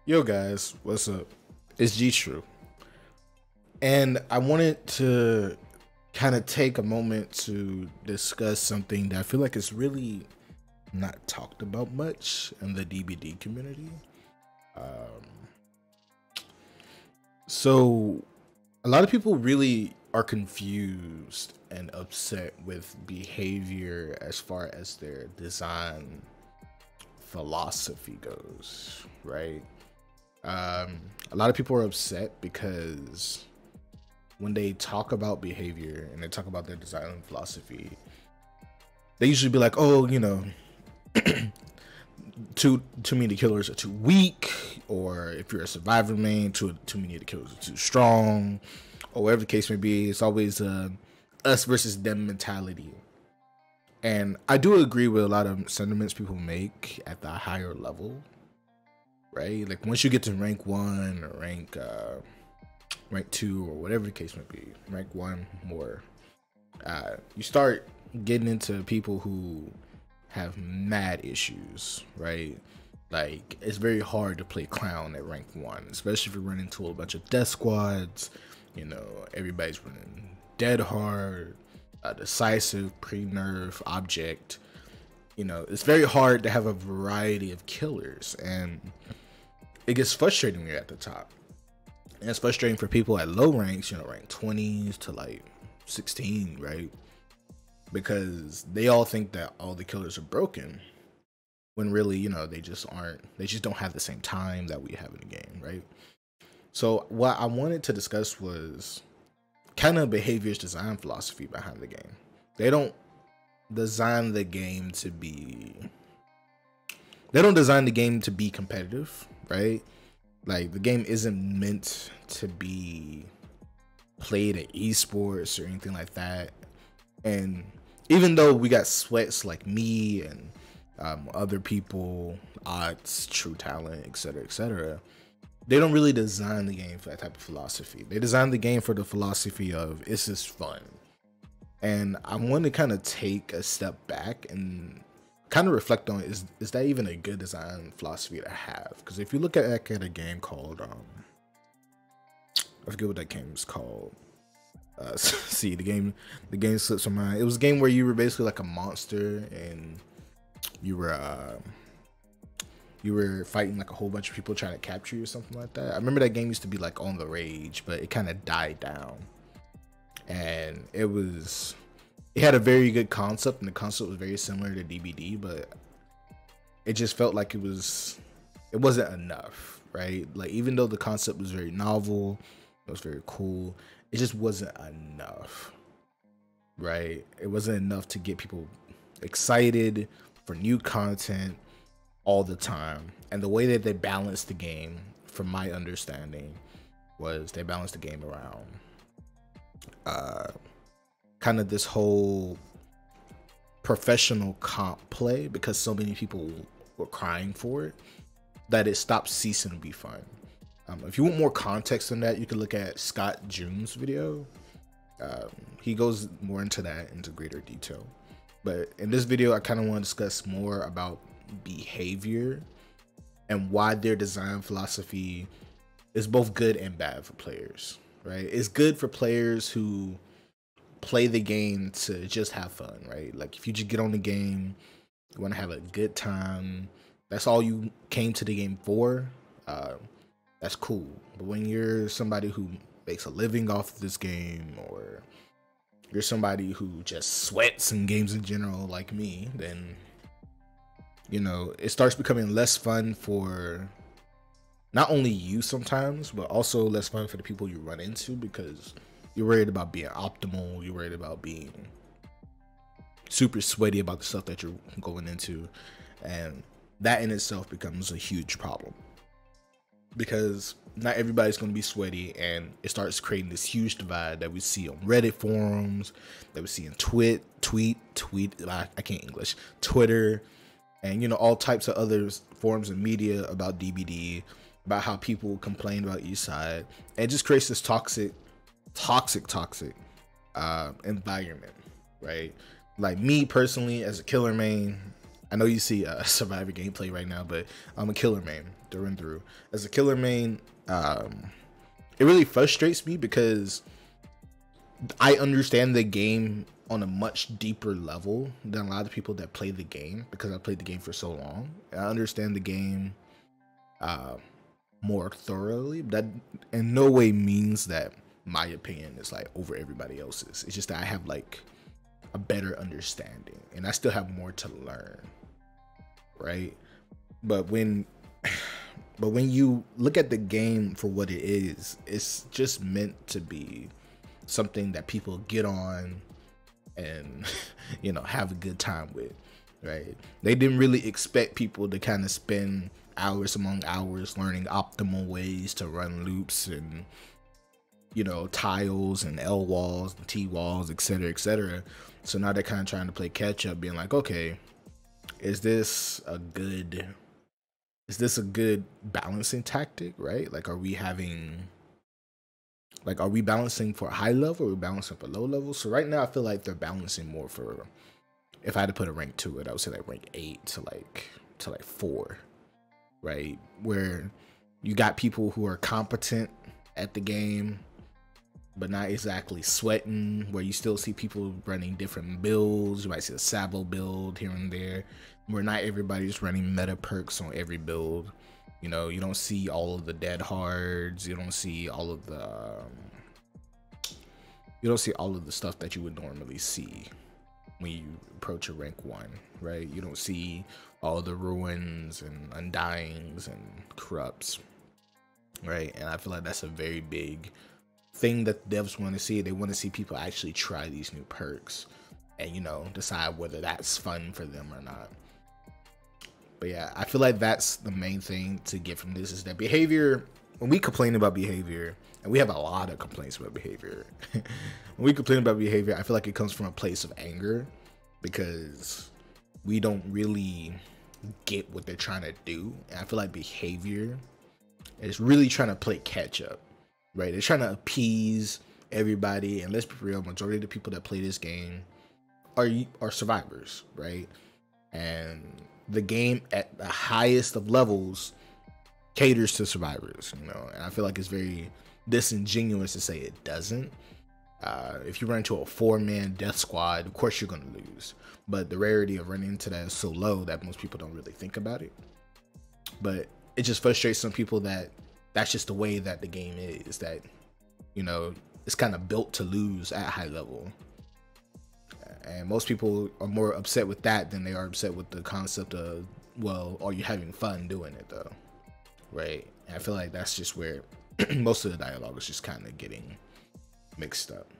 Yo guys, what's up? It's G True. And I wanted to kind of take a moment to discuss something that I feel like is really not talked about much in the DBD community. So a lot of people really are confused and upset with behavior as far as their design philosophy goes, right? A lot of people are upset because when they talk about behavior and they talk about their design philosophy, they usually be like, oh, too many of the killers are too weak, or if you're a survivor main, too many of the killers are too strong, or whatever the case may be. It's always us versus them mentality. And I do agree with a lot of sentiments people make at the higher level, right? Like once you get to rank 1 or rank 2 or whatever the case may be, rank 1 more, you start getting into people who have mad issues, right? Like it's very hard to play clown at rank 1, especially if you're running into a bunch of death squads. Everybody's running dead hard, decisive, pre-nerf, object. It's very hard to have a variety of killers, and it gets frustrating when you're at the top. And it's frustrating for people at low ranks, rank 20s to like 16, right? Because they all think that all the killers are broken, when really, they just aren't. They just don't have the same time that we have in the game, right? So what I wanted to discuss was kind of behavior's design philosophy behind the game. They don't design the game to be competitive, right? Like the game isn't meant to be played at esports or anything like that. And even though we got sweats like me and other people, odds, true talent, etc., they don't really design the game for that type of philosophy. They design the game for the philosophy of it's just fun. And I want to kind of take a step back and kind of reflect on, is that even a good design philosophy to have? Because if you look at a game called I forget what that game is called. See, the game slips my mind. It was a game where you were basically like a monster and you were fighting like a whole bunch of people trying to capture you or something like that. I remember that game used to be like on the rage, but it kind of died down. And it had a very good concept, and the concept was very similar to DBD, but it just felt like it wasn't enough, right? Like even though the concept was very novel, it was very cool, it just wasn't enough, right? It wasn't enough to get people excited for new content all the time. And the way that they balanced the game, from my understanding, was they balanced the game around kind of this whole professional comp play, because so many people were crying for it that it stopped ceasing to be fun. If you want more context on that, you can look at Scott June's video. He goes more into that into greater detail. But in this video, I kind of want to discuss more about behavior and why their design philosophy is both good and bad for players, right? It's good for players who play the game to just have fun, right? Like if you just get on the game, you want to have a good time, that's all you came to the game for, that's cool. But when you're somebody who makes a living off of this game, or you're somebody who just sweats in games in general like me, then it starts becoming less fun for not only you sometimes, but also less fun for the people you run into, because you're worried about being optimal, you're worried about being super sweaty about the stuff that you're going into, and that in itself becomes a huge problem, because not everybody's going to be sweaty, and it starts creating this huge divide that we see on Reddit forums, that we see in Twitter, and all types of other forms of media about DBD, about how people complain about each side. And it just creates this toxic environment, right? Like me personally, as a killer main, I know you see Survivor gameplay right now, but I'm a killer main through and through. As a killer main, it really frustrates me because I understand the game on a much deeper level than a lot of people that play the game, because I played the game for so long. I understand the game more thoroughly. That in no way means that my opinion is like over everybody else's. It's just that I have like a better understanding, and I still have more to learn, right? But when you look at the game for what it is, it's just meant to be something that people get on and you know, have a good time with, right? They didn't really expect people to kind of spend hours among hours learning optimal ways to run loops and, you know, tiles and L walls and T walls, etc., etc. So now they're kind of trying to play catch up, being like, okay, is this a good balancing tactic, right? Like, are we balancing for high level, or are we balancing for low level? So right now I feel like they're balancing more for, if I had to put a rank to it, I would say like rank 8 to like 4, right? Where you got people who are competent at the game but not exactly sweating, where you still see people running different builds. You might see a Sabo build here and there, where not everybody's running meta perks on every build. You know, you don't see all of the dead hards. You don't see all of the stuff that you would normally see when you approach a rank 1, right? You don't see all the ruins and undyings and corrupts, right? And I feel like that's a very big thing that devs want to see. They want to see people actually try these new perks and, you know, decide whether that's fun for them or not. But yeah, I feel like that's the main thing to get from this, is that behavior, when we complain about behavior, and we have a lot of complaints about behavior, when we complain about behavior, I feel like it comes from a place of anger, because we don't really get what they're trying to do. And I feel like behavior is really trying to play catch up, right? They're trying to appease everybody, and let's be real, majority of the people that play this game are survivors, right? And the game at the highest of levels caters to survivors, you know, and I feel like it's very disingenuous to say it doesn't. If you run into a 4-man death squad, of course you're going to lose, but the rarity of running into that is so low that most people don't really think about it. But it just frustrates some people that that's just the way that the game is, that, you know, it's kind of built to lose at high level. And most people are more upset with that than they are upset with the concept of, well, are you having fun doing it though, right? And I feel like that's just where most of the dialogue is just kind of getting mixed up.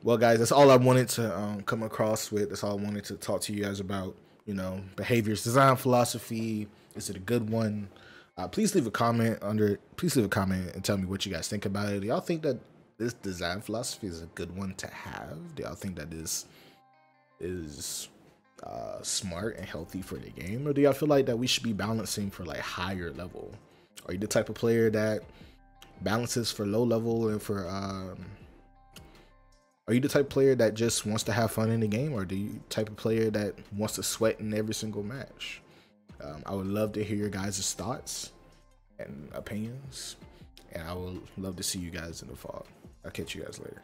Well, guys, that's all I wanted to come across with. That's all I wanted to talk to you guys about. You know, behaviors, design philosophy. Is it a good one? Please leave a comment and tell me what you guys think about it. Do y'all think that this design philosophy is a good one to have? Do y'all think that this is smart and healthy for the game, or do y'all feel like that we should be balancing for like higher level? Are you the type of player that balances for low level, and for are you the type of player that just wants to have fun in the game, or do you type of player that wants to sweat in every single match? I would love to hear your guys' thoughts and opinions, and I would love to see you guys in the fall. I'll catch you guys later.